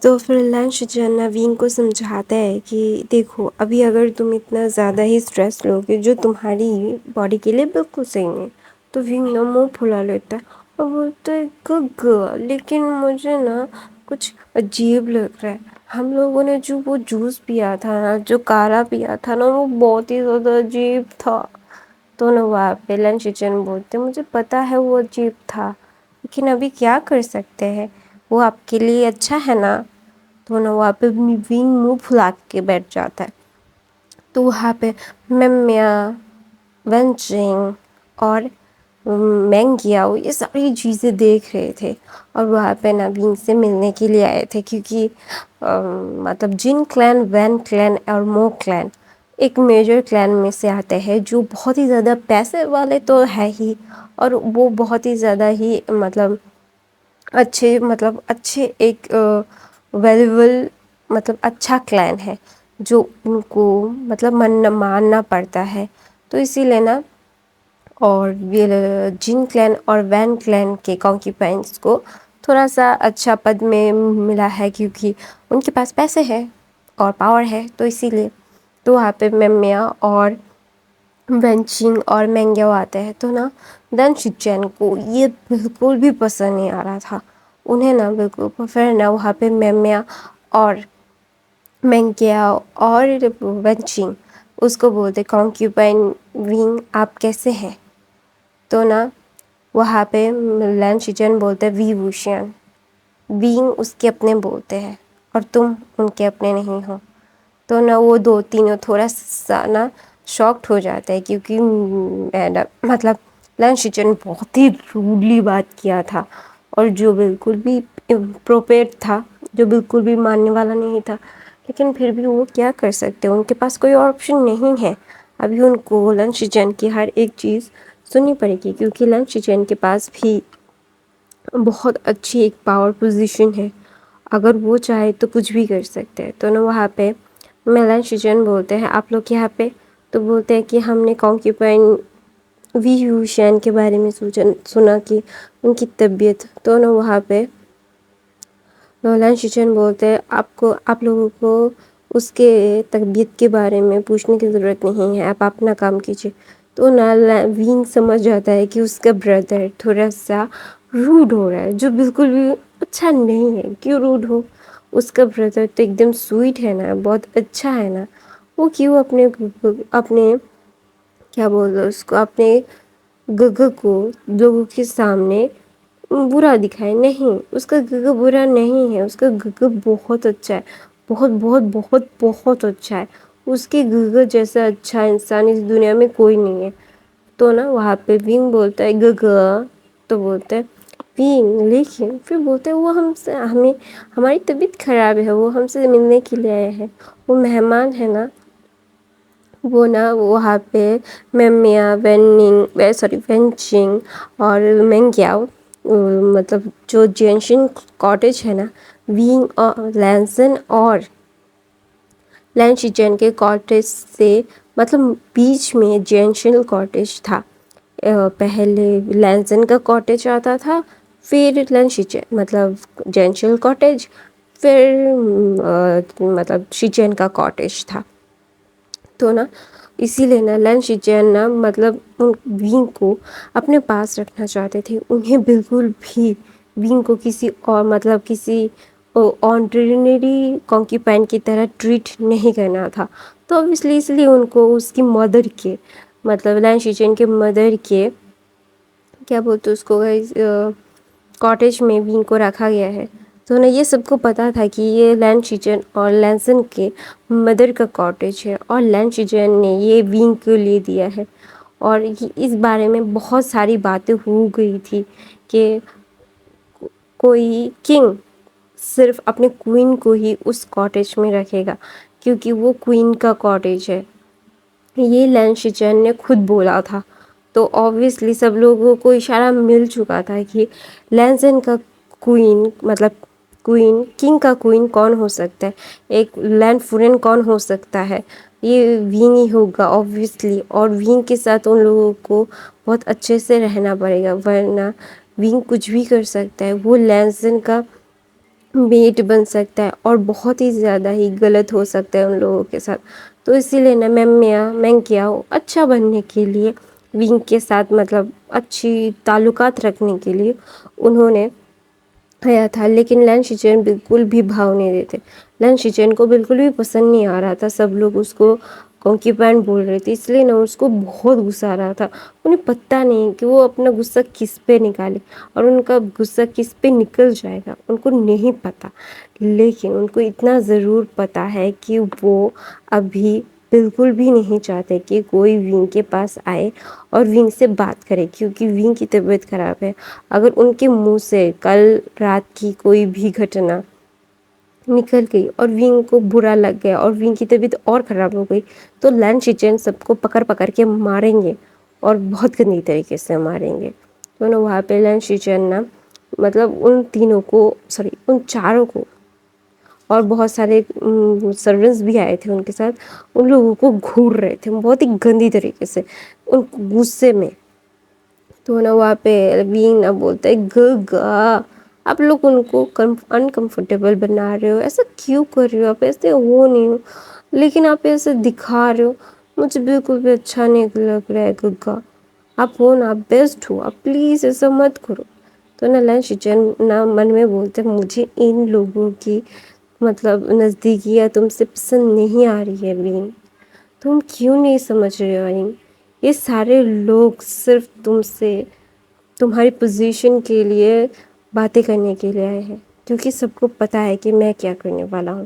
تو پھر لنچ نوین کو سمجھاتا ہے کہ دیکھو ابھی اگر تم اتنا زیادہ ہی اسٹریس لو گے جو تمہاری باڈی کے لیے بالکل صحیح نہیں، تو ونگ نا منہ پھلا لیتا ہے اور بولتا ہے گگا لیکن مجھے نا کچھ عجیب لگ رہا ہے، ہم لوگوں نے جو وہ جوس پیا تھا نا، جو کالا پیا تھا نا، وہ بہت ہی زیادہ عجیب تھا۔ تو نا وہاں پہ لنچ بولتے مجھے پتا ہے وہ عجیب تھا لیکن ابھی کیا کر سکتے ہیں، وہ آپ کے لیے اچھا ہے نا۔ تو نا وہاں پہ ونگ منہ پھلا کے بیٹھ جاتا ہے۔ تو وہاں پہ ممیا، ونچنگ اور مینگیاؤ یہ ساری چیزیں دیکھ رہے تھے اور وہاں پہ نوین سے ملنے کے لیے آئے تھے، کیونکہ مطلب جن کلین، وین کلین اور مو کلین ایک میجر کلین میں سے آتے ہیں جو بہت ہی زیادہ پیسے والے تو ہے ہی، اور وہ بہت ہی زیادہ ہی اچھے ایک ویلیبل اچھا کلین ہے جو ان کو ماننا پڑتا ہے۔ تو اسی لیے نا اور جن کلین اور وین کلین کے کانکیپائنس کو تھوڑا سا اچھا پد میں ملا ہے کیونکہ ان کے پاس پیسے ہے اور پاور ہے، تو اسی لیے تو وہاں پہ ممیا اور وینچنگ اور مینگیو آتے ہیں۔ تو نا دن شچین کو یہ بالکل بھی پسند نہیں آ رہا تھا، انہیں نا بالکل پھر نا وہاں پہ ممیا اور مینگیا اور وینچنگ اس کو بولتے کانکیوپائن ونگ آپ کیسے ہیں۔ تو نا وہاں پہ لین شچن بولتے وی ووشین، بینگ اس کے اپنے بولتے ہیں اور تم ان کے اپنے نہیں ہو۔ تو نا وہ دو تینوں تھوڑا سا نا شاکڈ ہو جاتا ہے کیونکہ لن شچن بہت ہی روڈلی بات کیا تھا اور جو بالکل بھی اپروپریٹ تھا، جو بالکل بھی ماننے والا نہیں تھا، لیکن پھر بھی وہ کیا کر سکتے، ان کے پاس کوئی آپشن نہیں ہے۔ ابھی ان کو لن شچن کی ہر ایک چیز سننی پڑے گی کیونکہ لن شچن کے پاس بھی بہت اچھی ایک پاور پوزیشن ہے، اگر وہ چاہے تو کچھ بھی کر سکتے ہیں۔ تو نا وہاں پہ لن شچن بولتے ہیں آپ لوگ یہاں پہ، تو بولتے ہیں کہ ہم نے کانکیپائن وی یوشین کے بارے میں سنا کہ ان کی طبیعت۔ تو نا وہاں پہ لن شچن بولتے ہیں آپ لوگوں کو اس کے طبیعت کے بارے میں پوچھنے کی ضرورت نہیں ہے، آپ اپنا کام کیجیے۔ تو نا وینگ سمجھ جاتا ہے کہ اس کا بردر تھوڑا سا روڈ ہو رہا ہے، جو بالکل بھی اچھا نہیں ہے۔ کیوں روڈ ہو، اس کا بردر تو ایک دم سویٹ ہے نا، بہت اچھا ہے نا، وہ کیوں اپنے کیا بولتے اس کو، اپنے گگا کو لوگوں کے سامنے برا دکھائے۔ نہیں، اس کا گگا برا نہیں ہے، اس کا گگا بہت اچھا ہے، بہت بہت بہت بہت اچھا ہے، اس کے گگا جیسا اچھا انسان اس دنیا میں کوئی نہیں ہے۔ تو نا وہاں پہ ونگ بولتا ہے گگا، تو بولتا ہے ونگ، لیکن پھر بولتے ہیں وہ ہماری طبیعت خراب ہے، وہ ہم سے ملنے کے لیے آئے ہیں، وہ مہمان ہے نا۔ وہ نا وہاں پہ ممیا، وینچنگ اور مینگیاؤ جو جینشن کاٹیج ہے نا، وینگ اور لینسن اور لین شچن کے کاٹیج سے بیچ میں جینشن کاٹیج تھا۔ پہلے لینسن کا کاٹیج آتا تھا، پھر لین شچن جینشن کاٹیج، پھر شچن کا کاٹیج تھا۔ تو نا اسی لیے نا لن شچن نا وینگ کو اپنے پاس رکھنا چاہتے تھے، انہیں بالکل بھی وینگ کو کسی آرڈینری کانکیپائن کی طرح ٹریٹ نہیں کرنا تھا۔ تو اس لیے ان کو اس کی مدر کے لن شچن کے مدر کے کیا بولتے اس کو کاٹیج میں وینگ کو رکھا گیا ہے۔ تو نا یہ سب کو پتا تھا کہ یہ لین شچن اور لینسن کے مدر کا کاٹیج ہے اور لین شچن نے یہ وینگ کو لے دیا ہے، اور اس بارے میں بہت ساری باتیں ہو گئی تھی کہ کوئی کنگ صرف اپنے کوئین کو ہی اس کاٹیج میں رکھے گا کیونکہ وہ کوئین کا کاٹیج ہے، یہ لین شچن نے خود بولا تھا۔ تو آبویسلی سب لوگوں کو اشارہ مل چکا تھا کہ لینسن کا کوئین کنگ کا کوئین کون ہو سکتا ہے، ایک لینڈ فورن کون ہو سکتا ہے، یہ وینگ ہی ہوگا آبویسلی، اور وینگ کے ساتھ ان لوگوں کو بہت اچھے سے رہنا پڑے گا ورنہ وینگ کچھ بھی کر سکتا ہے۔ وہ لینسن کا میٹ بن سکتا ہے اور بہت ہی زیادہ ہی غلط ہو سکتا ہے ان لوگوں کے ساتھ. تو اسی لیے نا میں کیا ہوں اچھا بننے کے لیے ونگ کے ساتھ مطلب اچھی تعلقات رکھنے کے لیے انہوں نے کھایا تھا. لیکن لین شیچین بالکل بھی بھاؤ نہیں دیتے. لین شیچین کو بالکل بھی پسند نہیں آ رہا تھا. سب لوگ اس کو کونکی پین بول رہے تھے. اس لیے نا اس کو بہت غصہ آ رہا تھا. انہیں پتہ نہیں کہ وہ اپنا غصہ کس پہ نکالے اور ان کا غصہ کس پہ نکل جائے گا ان کو نہیں پتا. لیکن ان کو اتنا ضرور پتا ہے کہ وہ ابھی بالکل بھی نہیں چاہتے کہ کوئی ونگ کے پاس آئے اور ونگ سے بات کرے کیونکہ ونگ کی طبیعت خراب ہے. اگر ان کے منہ سے کل رات کی کوئی بھی گھٹنا نکل گئی اور ونگ کو برا لگ گیا اور ونگ کی طبیعت اور خراب ہو گئی تو لین شیچین سب کو پکڑ کے ماریں گے اور بہت گندی طریقے سے ماریں گے. تو نا وہاں پہ لین شیچین نا مطلب ان تینوں کو ان چاروں کو اور بہت سارے سرونٹس بھی آئے تھے ان کے ساتھ ان لوگوں کو گھور رہے تھے بہت ہی گندی طریقے سے ان غصے میں. تو نا وہاں پہ ونگ نا بولتا ہے گگا آپ لوگ ان کو انکمفرٹیبل بنا رہے ہو. ایسا کیوں کر رہے ہو آپ؟ ایسے ہو نہیں ہو لیکن آپ ایسے دکھا رہے ہو. مجھے بالکل بھی اچھا نہیں لگ رہا ہے گگا. آپ ہو نا آپ بیسٹ ہو. آپ پلیز ایسا مت کرو. تو نا لین شیچین نا من میں بولتے مجھے ان لوگوں کی مطلب نزدیکیاں تم سے پسند نہیں آ رہی ہے ونگ. تم کیوں نہیں سمجھ رہے ہو ونگ؟ یہ سارے لوگ صرف تم سے تمہاری پوزیشن کے لیے باتیں کرنے کے لیے آئے ہیں کیونکہ سب کو پتا ہے کہ میں کیا کرنے والا ہوں.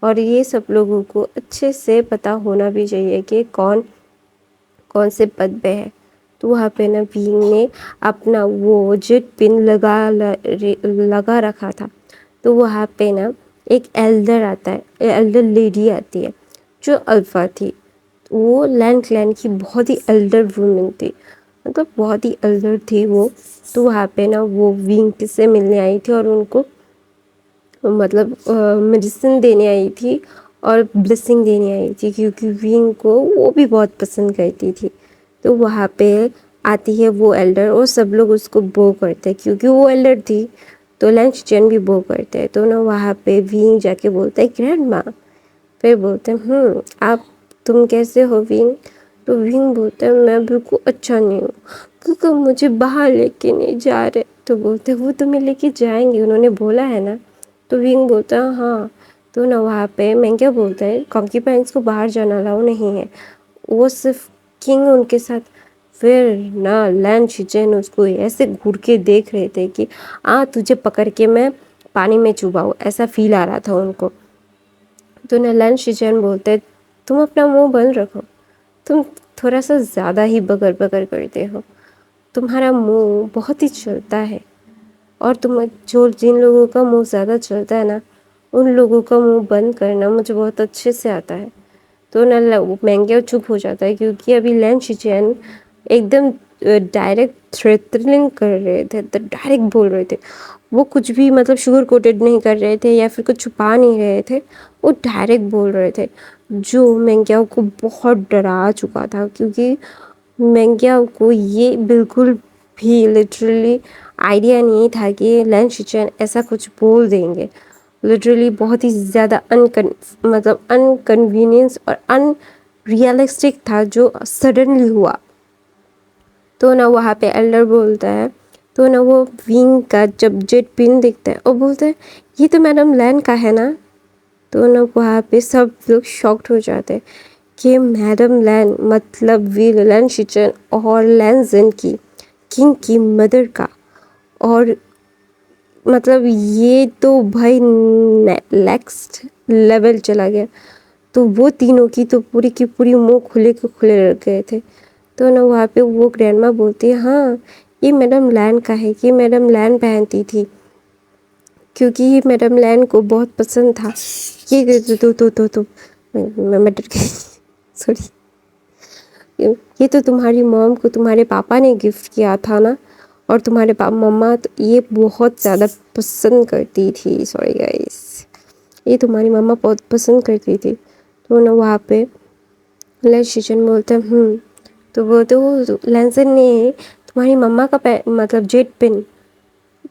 اور یہ سب لوگوں کو اچھے سے پتا ہونا بھی چاہیے کہ کون سے پد پہ ہے. تو وہاں پہ نا ونگ نے اپنا وہ جیٹ پن لگا رکھا تھا. تو وہاں پہ نا ایک ایلڈر آتا ہے ایلڈر لیڈی آتی ہے جو الفا تھی. وہ لین کلین کی بہت ہی ایلڈر وومن تھی مطلب بہت ہی ایلڈر تھی وہ. تو وہاں پہ نا وہ ونگ سے ملنے آئی تھی اور ان کو مطلب میڈیسن دینے آئی تھی اور بلیسنگ دینے آئی تھی کیونکہ ونگ کو وہ بھی بہت پسند کرتی تھی. تو وہاں پہ آتی ہے وہ ایلڈر اور سب لوگ اس کو بو کرتے کیونکہ وہ ایلڈر تھی. تو لین شیچین بھی بو کرتے ہیں. تو نا وہاں پہ ونگ جا کے بولتا ہے گرینڈ ماں. پھر بولتے ہیں آپ تم کیسے ہو ونگ؟ تو ونگ بولتا ہے میں بالکل اچھا نہیں ہوں کیونکہ مجھے باہر لے کے نہیں جا رہے. تو بولتے وہ تمہیں لے کے جائیں گے انہوں نے بولا ہے نا. تو ونگ بولتا ہے ہاں. تو نا وہاں پہ میں کیا بولتا ہے کانکی پینس کو باہر جانا الاؤ نہیں ہے وہ صرف کنگ ان کے ساتھ. پھر نہ لین شیچین اس کو ایسے گھور کے دیکھ رہے تھے کہ تجھے پکڑ کے میں پانی میں چوباؤ ایسا فیل آ رہا تھا ان کو. تو نا لین شیچین بولتے تم اپنا منہ بند رکھو. تم تھوڑا سا زیادہ ہی بگر بگر کرتے ہو. تمہارا منہ بہت ہی چلتا ہے اور جن لوگوں کا منہ زیادہ چلتا ہے نا ان لوگوں کا منہ بند کرنا مجھے بہت اچھے سے آتا ہے. تو نا مہنگا چپ ہو جاتا ہے کیونکہ ابھی لین شیچین ایک دم ڈائریکٹ تھریٹننگ کر رہے تھے. تو ڈائریکٹ بول رہے تھے وہ کچھ بھی مطلب شوگر کوٹیڈ نہیں کر رہے تھے یا پھر کچھ چھپا نہیں رہے تھے. وہ ڈائریکٹ بول رہے تھے جو مینگیاؤ کو بہت ڈرا چکا تھا کیونکہ مینگیاؤ کو یہ بالکل بھی لٹرلی آئیڈیا نہیں تھا کہ لین شیچین ایسا کچھ بول دیں گے. لٹرلی بہت ہی زیادہ مطلب انکنوینئنس اور ان ریئلسٹک تھا جو سڈنلی ہوا. تو نا وہاں پہ ایلڈر بولتا ہے تو نا وہ ونگ کا جب جیٹ پن دکھتا ہے اور بولتا ہے یہ تو میڈم لین کا ہے نا. تو نا وہاں پہ سب لوگ شاکڈ ہو جاتے کہ میڈم لین مطلب لین شیچین اور لین زن کی کنگ کی مدر کا. اور مطلب یہ تو بھائی نیکسٹ لیول چلا گیا. تو وہ تینوں کی تو پوری کی پوری منہ کھلے کے کھلے رہ گئے تھے. تو نا وہاں پہ وہ گرینڈ ماں بولتی ہے ہاں یہ میڈم لین کا ہے. یہ میڈم لین پہنتی تھی کیونکہ یہ میڈم لین کو بہت پسند تھا. یہ تو میں ڈر گئی سوری. یہ تو تمہاری موم کو تمہارے پاپا نے گفٹ کیا تھا نا اور تمہارے مما تو یہ بہت زیادہ پسند کرتی تھی. سوری گائس یہ تمہاری مما بہت پسند کرتی تھی. تو نا وہاں پہ لین شیچین بولتا تو وہ تو لینسن نے تمہاری مما کا مطلب جیٹ پن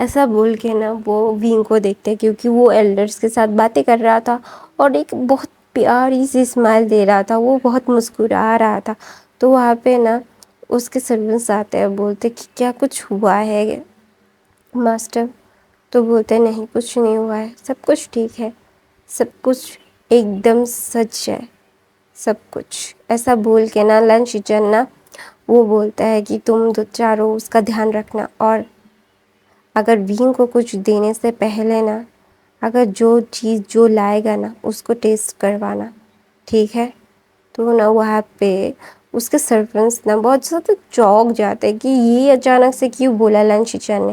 ایسا بول کے نا وہ وینگ کو دیکھتے کیونکہ وہ ایلڈرس کے ساتھ باتیں کر رہا تھا اور ایک بہت پیاری سی اسمائل دے رہا تھا، وہ بہت مسکرا رہا تھا. تو وہاں پہ نا اس کے سرونٹس آتے ہیں، بولتے کہ کیا کچھ ہوا ہے ماسٹر؟ تو بولتے نہیں کچھ نہیں ہوا ہے، سب کچھ ٹھیک ہے، سب کچھ ایک دم سچ ہے، سب کچھ. ایسا بول کے نا لن شیچن نا وہ بولتا ہے کہ تم دو چاروں اس کا دھیان رکھنا، اور اگر وینگ کو کچھ دینے سے پہلے نا اگر جو چیز جو لائے گا نا اس کو ٹیسٹ کروانا، ٹھیک ہے؟ تو نا وہاں پہ اس کے سرونٹس نا بہت زیادہ چونک جاتے کہ یہ اچانک سے کیوں بولا لن شیچن نے.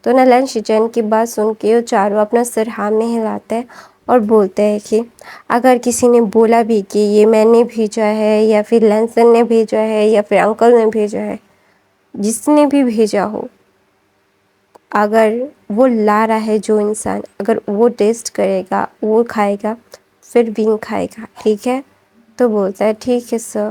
تو نا لن شیچن کی بات سن کے وہ چاروں اپنا سر ہاں میں ہلاتے ہیں اور بولتے ہیں کہ اگر کسی نے بولا بھی کہ یہ میں نے بھیجا ہے یا پھر لینسن نے بھیجا ہے یا پھر انکل نے بھیجا ہے، جس نے بھی بھیجا ہو، اگر وہ لا رہا ہے جو انسان، اگر وہ ٹیسٹ کرے گا، وہ کھائے گا، پھر وینگ کھائے گا، ٹھیک ہے؟ تو بولتا ہے ٹھیک ہے سر،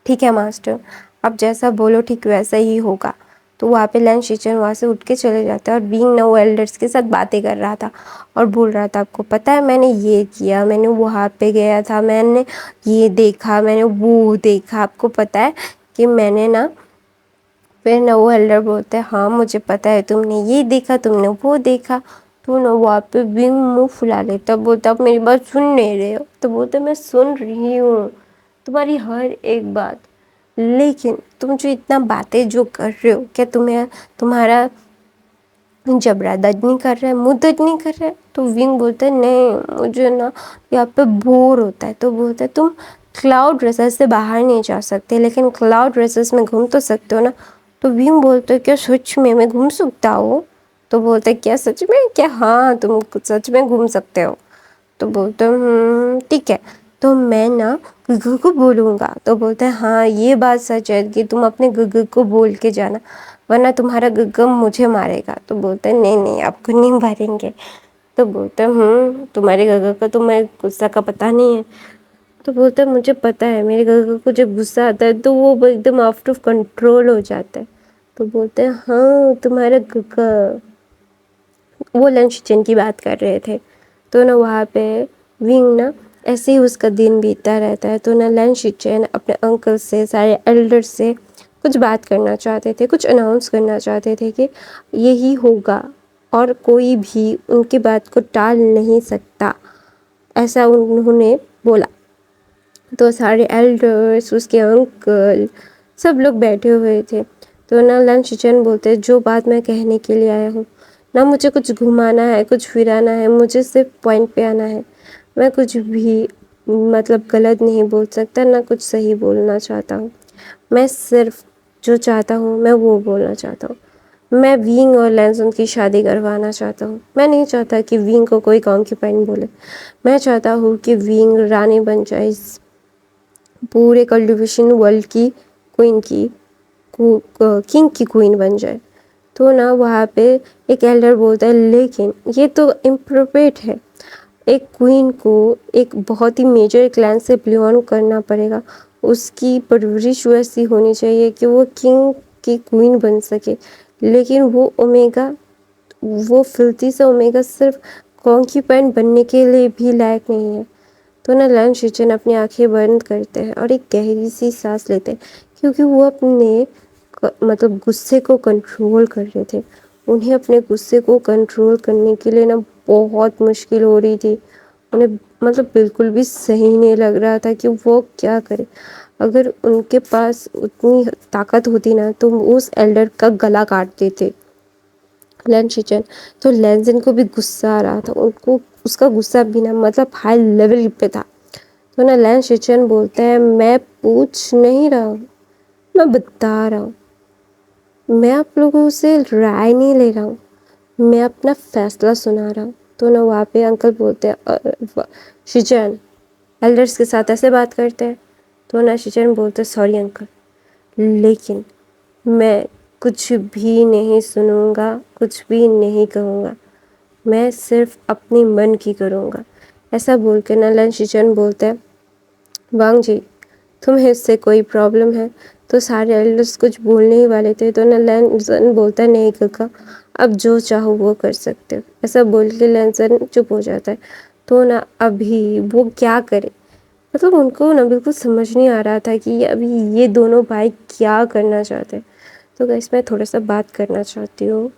ٹھیک ہے ماسٹر، اب جیسا بولو ٹھیک ویسا ہی ہوگا. تو وہاں پہ لن شیچن وہاں سے اٹھ کے چلے جاتا ہے اور وینگ نا وہ ایلڈرس کے ساتھ باتیں کر رہا تھا اور بول رہا تھا آپ کو پتہ ہے میں نے یہ کیا، میں نے وہاں پہ گیا تھا، میں نے یہ دیکھا، میں نے وہ دیکھا، آپ کو پتہ ہے کہ میں نے نا. پھر نا وہ ایلڈر بولتے ہیں ہاں مجھے پتہ ہے، تم نے یہ دیکھا، تم نے وہ دیکھا. تو نا وہاں پہ وینگ منہ پھلا لیتا، بولتا آپ میری بات سن نہیں رہے ہو؟ تو بولتے میں سن رہی ہوں تمہاری ہر ایک بات، لیکن تم جو اتنا باتیں جو کر رہے ہو، کیا تمہارا جبڑا درد نہیں کر رہا ہے، منہ درد نہیں کر رہا ہے؟ تو وینگ بولتا ہے نہیں مجھے نا یہاں پہ بور ہوتا ہے. تو بولتا ہے تم کلاؤڈ ریسرچ سے باہر نہیں جا سکتے لیکن کلاؤڈ ریسرچ میں گھوم تو سکتے ہو نا. تو وینگ بولتا ہے کیا سچ میں گھوم سکتا ہوں؟ تو بولتا ہے کیا سچ میں؟ کیا ہاں تم سچ میں گھوم سکتے ہو؟ تو بولتے ٹھیک ہے تو میں نا گگو کو بولوں گا. تو بولتے ہیں ہاں یہ بات سچ ہے کہ تم اپنے گگو کو بول کے جانا ورنہ تمہارا گگو مجھے مارے گا. تو بولتے ہیں نہیں نہیں آپ کو نہیں ماریں گے. تو بولتے تمہارے گگو کا تمہیں غصہ کا پتہ نہیں ہے. تو بولتا ہے مجھے پتہ ہے، میرے گگو کو جب غصہ آتا ہے تو وہ ایک دم آؤٹ آف کنٹرول ہو جاتا ہے. تو بولتے ہیں ہاں تمہارا گگو، وہ لن شیچن کی بات کر رہے تھے. تو نا وہاں پہ وینگ نا ایسے ہی اس کا دن بیتتا رہتا ہے. تو نا لن شیچن اپنے انکل سے، سارے ایلڈر سے کچھ بات کرنا چاہتے تھے، کچھ اناؤنس کرنا چاہتے تھے کہ یہی ہوگا اور کوئی بھی ان کی بات کو ٹال نہیں سکتا، ایسا انہوں نے بولا. تو سارے ایلڈرس، اس کے انکل، سب لوگ بیٹھے ہوئے تھے. تو نا لن شیچن بولتے جو بات میں کہنے کے لیے آیا ہوں، نہ مجھے کچھ گھمانا ہے، کچھ پھرانا ہے، مجھے صرف پوائنٹ پہ آنا ہے. میں کچھ بھی مطلب غلط نہیں بول سکتا، نہ کچھ صحیح بولنا چاہتا ہوں. میں صرف جو چاہتا ہوں میں وہ بولنا چاہتا ہوں. میں وینگ اور لینسن کی شادی کروانا چاہتا ہوں. میں نہیں چاہتا کہ وینگ کو کوئی کانکیوپائن بولے. میں چاہتا ہوں کہ وینگ رانی بن جائے، اس پورے کلٹیویشن ورلڈ کی کوئین کی، کنگ کی کوئین بن جائے. تو نا وہاں پہ ایک ایلڈر بولتا ہے لیکن یہ تو امپروپریٹ ہے، ایک کوئین کو ایک بہت ہی میجر کلان سے بلونگ کرنا پڑے گا، اس کی پرورش ویسی ہونی چاہیے کہ وہ کنگ کی کوئین بن سکے. لیکن وہ اومیگا، وہ فلتی سے اومیگا صرف کانکیوپائن بننے کے لیے بھی لائق نہیں ہے. تو نا لن شیچن اپنی آنکھیں بند کرتے ہیں اور ایک گہری سی سانس لیتے ہیں کیونکہ وہ اپنے مطلب غصے کو کنٹرول کر رہے تھے. انہیں اپنے غصے کو کنٹرول کرنے کے لیے نا بہت مشکل ہو رہی تھی. انہیں مطلب بالکل بھی صحیح نہیں لگ رہا تھا کہ وہ کیا کرے. اگر ان کے پاس اتنی طاقت ہوتی نا تو وہ اس ایلڈر کا گلا کاٹ دیتے لن شیچن. تو لینزن کو بھی غصہ آ رہا تھا، ان کو اس کا غصہ بھی نا مطلب ہائی لیول پہ تھا. تو نا لن شیچن بولتے ہیں میں پوچھ نہیں رہا ہوں، میں بتا رہا ہوں، میں آپ لوگوں سے رائے نہیں لے رہا ہوں، میں اپنا فیصلہ سنا رہا ہوں. تو نا وہاں پہ انکل بولتے ہیں شیچن ایلڈرس کے ساتھ ایسے بات کرتے ہیں. تو نا شیچن بولتے سوری انکل، لیکن میں کچھ بھی نہیں سنوں گا، کچھ بھی نہیں کہوں گا، میں صرف اپنی من کی کروں گا. ایسا بول کے نا لن شیچن بولتے ہیں وانگ جی تمہیں اس سے کوئی پرابلم ہے؟ تو سارے ایلڈرس کچھ بولنے ہی والے تھے، تو نہ لینزن بولتا ہے نہیں ککا، اب جو چاہو وہ کر سکتے ہو، ایسا بول کے لینزن چپ ہو جاتا ہے۔ تو نہ ابھی وہ کیا کرے، مطلب ان کو نہ بالکل سمجھ نہیں آ رہا تھا کہ ابھی یہ دونوں بھائی کیا کرنا چاہتے ہیں۔ تو گائس میں تھوڑا سا بات کرنا چاہتی ہوں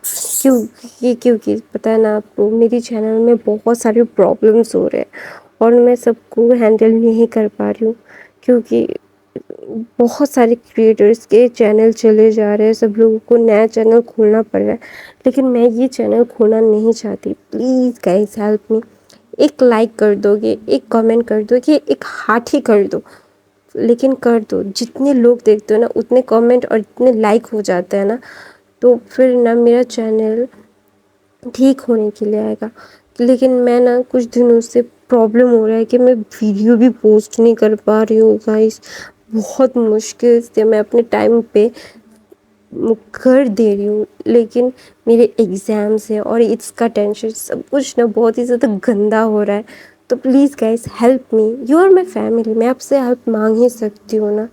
کیونکہ پتہ ہے نا آپ کو، میری چینل میں بہت سارے پرابلمس ہو رہے ہیں اور میں سب کو ہینڈل نہیں کر پا رہی ہوں، کیونکہ بہت سارے کریٹرز کے چینل چلے جا رہے ہیں، سب لوگوں کو نیا چینل کھولنا پڑ رہا ہے، لیکن میں یہ چینل کھولنا نہیں چاہتی۔ پلیز گائز ہیلپ می، ایک لائک کر دو گے، ایک کامنٹ کر دو گے، ایک ہارٹ ہی کر دو، لیکن کر دو۔ جتنے لوگ دیکھتے ہو نا اتنے کامنٹ اور اتنے لائک ہو جاتے ہیں نا، تو پھر نا میرا چینل ٹھیک ہونے کے لیے آئے گا۔ لیکن میں نا کچھ دنوں سے پرابلم ہو رہا ہے کہ میں ویڈیو بھی پوسٹ نہیں کر پا رہی ہوں گائز، بہت مشکل سے میں اپنے ٹائم پہ کر دے رہی ہوں، لیکن میرے ایگزامس ہے اور اس کا ٹینشن سب کچھ نا بہت ہی زیادہ گندا ہو رہا ہے۔ تو please guys help me, you are my family, میں آپ سے ہیلپ مانگ ہی سکتی ہوں نا،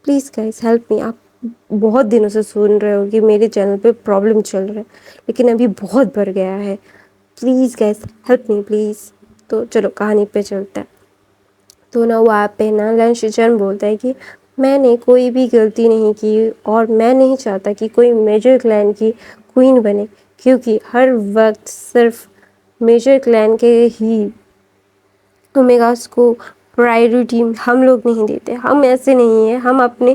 پلیز گائز ہیلپ می۔ آپ بہت دنوں سے سن رہے ہو کہ میرے چینل پہ پرابلم چل رہا ہے، لیکن ابھی بہت بڑھ گیا ہے، please guys help me please. تو چلو کہانی پہ چلتا ہے۔ تو نا وہاں پہ نا لینشیچن بولتا ہے کہ میں نے کوئی بھی غلطی نہیں کی اور میں نہیں چاہتا کہ کوئی میجر کلین کی کوئین بنے، کیونکہ ہر وقت صرف میجر کلین کے ہی اومیگاس کو پرائیورٹی ہم لوگ نہیں دیتے۔ ہم ایسے نہیں ہیں، ہم اپنے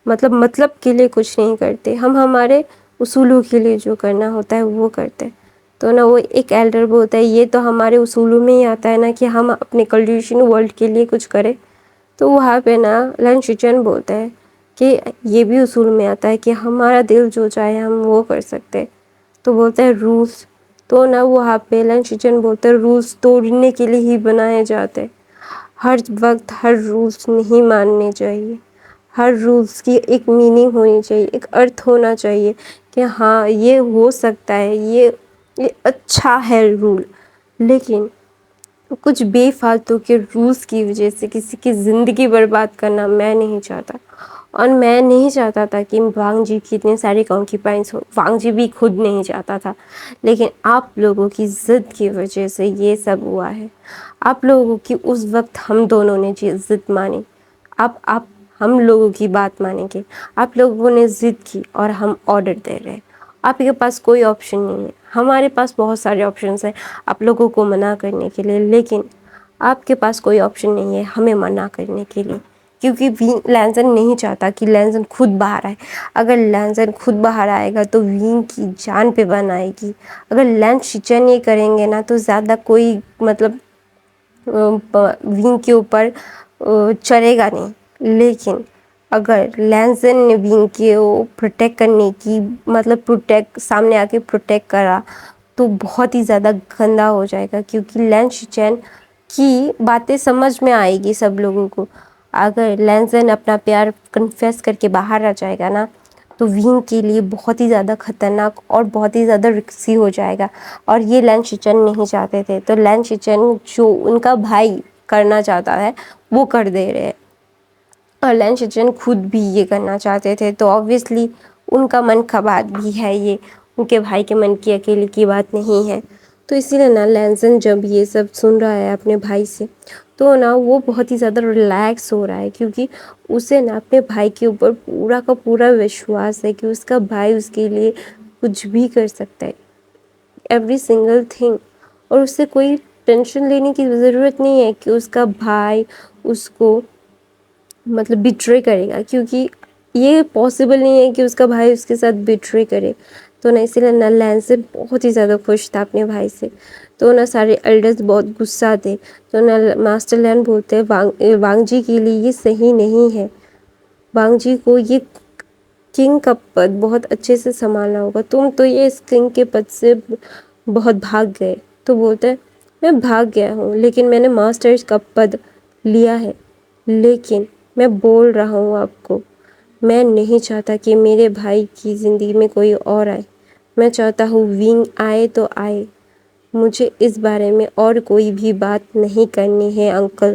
مطلب کے لیے کچھ نہیں کرتے، ہم ہمارے اصولوں کے لیے جو کرنا ہوتا ہے وہ کرتے ہیں۔ تو نا وہ ایک ایلڈر بولتا ہے یہ تو ہمارے اصولوں میں ہی آتا ہے نا کہ ہم اپنے کلڈیشن ورلڈ کے لیے کچھ کریں۔ تو وہاں پہ نا لینشیچن بولتا ہے کہ یہ بھی اصول میں آتا ہے کہ ہمارا دل جو چاہے ہم وہ کر سکتے۔ تو بولتا ہے رولس، تو نا وہاں پہ لینشیچن بولتا ہے رولس توڑنے کے لیے ہی بنائے جاتے، ہر وقت ہر رولس نہیں ماننے چاہیے، ہر رولس کی ایک میننگ ہونی چاہیے، ایک ارتھ ہونا چاہیے کہ ہاں یہ ہو سکتا ہے، یہ اچھا ہے رول، لیکن کچھ بے فالتو کے رولس کی وجہ سے کسی کی زندگی برباد کرنا میں نہیں چاہتا۔ اور میں نہیں چاہتا تھا کہ وانگ جی کی اتنے سارے کنکیپائنس ہو، وانگ جی بھی خود نہیں چاہتا تھا، لیکن آپ لوگوں کی ضد کی وجہ سے یہ سب ہوا ہے۔ آپ لوگوں کی اس وقت ہم دونوں نے ضد مانی، آپ ہم لوگوں کی بات مانیں گے، آپ لوگوں نے ضد کی اور ہم آرڈر دے رہے ہیں۔ آپ کے پاس کوئی آپشن نہیں ہے، ہمارے پاس بہت سارے آپشنس ہیں آپ لوگوں کو منع کرنے کے لیے، لیکن آپ کے پاس کوئی آپشن نہیں ہے ہمیں منع کرنے کے لیے، کیونکہ لینزن نہیں چاہتا کہ لینزن خود باہر آئے۔ اگر لینزن خود باہر آئے گا تو وینگ کی جان پہ بن آئے گی۔ اگر لینشیچن یہ کریں گے نا تو زیادہ کوئی وینگ کے اوپر چڑھے گا نہیں، لیکن اگر لینزن نے وینگ کے پروٹیکٹ کرنے کی سامنے آ کے پروٹیکٹ کرا تو بہت ہی زیادہ گندا ہو جائے گا، کیونکہ لینشیچن کی باتیں سمجھ میں آئے گی سب لوگوں کو۔ اگر لینزن اپنا پیار کنفیس کر کے باہر آ جائے گا نا تو وینگ کے لیے بہت ہی زیادہ خطرناک اور بہت ہی زیادہ رسکی ہو جائے گا، اور یہ لینشیچن نہیں چاہتے تھے۔ تو لینشیچن جو ان کا بھائی کرنا چاہتا ہے وہ کر دے رہے ہیں، اور لینشیچن خود بھی یہ کرنا چاہتے تھے، تو آبویسلی ان کا من کا بات بھی ہے، یہ ان کے بھائی کے من کی اکیلے کی بات نہیں ہے۔ تو اسی لیے نا لینزن جب یہ سب سن رہا ہے اپنے بھائی سے تو نا وہ بہت ہی زیادہ ریلیکس ہو رہا ہے، کیونکہ اسے نا اپنے بھائی کے اوپر پورا کا پورا وشواس ہے کہ اس کا بھائی اس کے لیے کچھ بھی کر سکتا ہے، ایوری سنگل تھنگ، اور اس سے کوئی ٹینشن لینے کی ضرورت نہیں ہے کہ اس کا بھائی اس کو بیٹرے کرے گا، کیونکہ یہ پاسبل نہیں ہے کہ اس کا بھائی اس کے ساتھ بیٹرے کرے۔ تو نا اسی لیے نا لینزن بہت ہی زیادہ خوش تھا اپنے بھائی سے۔ تو نا سارے ایلڈرز بہت غصہ تھے، تو نا ماسٹر لین بولتے ہیں وانگ جی کے لیے یہ صحیح نہیں ہے، وانگ جی کو یہ کنگ کا پد بہت اچھے سے سنبھالنا ہوگا، تم تو یہ اس کنگ کے پد سے بہت بھاگ گئے۔ تو بولتے ہیں میں بھاگ گیا ہوں لیکن میں نے ماسٹرز کا پد لیا ہے، لیکن میں بول رہا ہوں آپ کو، میں نہیں چاہتا کہ میرے بھائی کی زندگی میں کوئی اور آئے، میں چاہتا ہوں وینگ آئے تو آئے، مجھے اس بارے میں اور کوئی بھی بات نہیں کرنی ہے انکل،